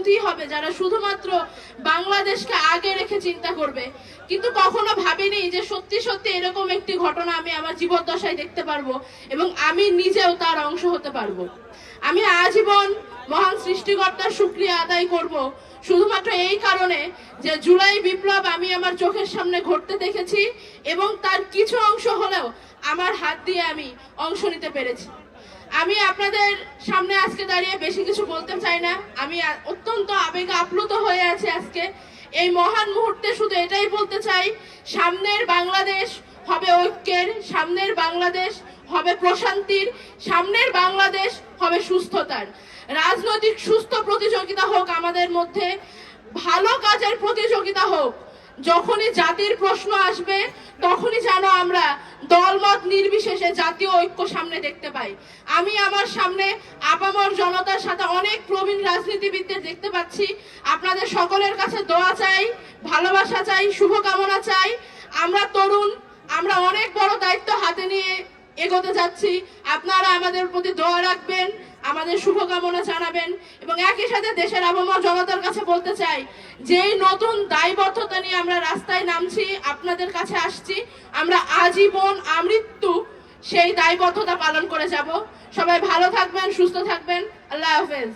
পন্থী হবে যারা শুধুমাত্র বাংলাদেশকে আগে রেখে চিন্তা করবে। কিন্তু কখনো ভাবিনি যে সত্যি সত্যি এরকম একটি ঘটনা আমি আমার জীবদ্দশায় দেখতে পারবো এবং আমি নিজেও তার অংশ হতে পারবো। আমি আজীবন মহান সৃষ্টিকর্তার শুকরিয়া আদায় করব শুধুমাত্র এই কারণে যে জুলাই বিপ্লব আমি আমার চোখের সামনে ঘটতে দেখেছি এবং তার কিছু অংশ হলেও আমার হাত দিয়ে আমি অংশ নিতে পেরেছি। আমি আপনাদের সামনে আজকে দাঁড়িয়ে বেশি কিছু বলতে চাই না। আমি অত্যন্ত আবেগে আপ্লুত হয়ে আছি আজকে এই মহান মুহূর্তে। শুধু এটাই বলতে চাই, সামনের বাংলাদেশ হবে ঐক্যের, সামনের বাংলাদেশ হবে প্রশান্তির, সামনের বাংলাদেশ হবে সুস্থতার। রাজনৈতিক সুস্থ প্রতিযোগিতা হোক আমাদের মধ্যে, ভালো কাজের প্রতিযোগিতা হোক। যখনই জাতির প্রশ্ন আসবে তখনই যেন আমরা দলমত নির্বিশেষে জাতীয় ঐক্য সামনে দেখতে পাই। আমি আমার সামনে আপামর জনতার সাথে অনেক প্রবীণ রাজনীতিবিদদের দেখতে পাচ্ছি। আপনাদের সকলের কাছে দোয়া চাই, ভালোবাসা চাই, শুভকামনা চাই। আমরা তরুণ, আমরা অনেক বড় দায়িত্ব হাতে নিয়ে এগোতে যাচ্ছি। আপনারা আমাদের প্রতি দোয়া রাখবেন, আমাদের শুভকামনা জানাবেন এবং একই সাথে দেশের আপামর জনতার কাছে বলতে চাই যে নতুন দায়বদ্ধতা নিয়ে আমরা রাস্তায় নামছি, আপনাদের কাছে আসছি, আমরা আজীবন আমৃত্যু সেই দায়বদ্ধতা পালন করে যাব। সবাই ভালো থাকবেন, সুস্থ থাকবেন। আল্লাহ হাফেজ।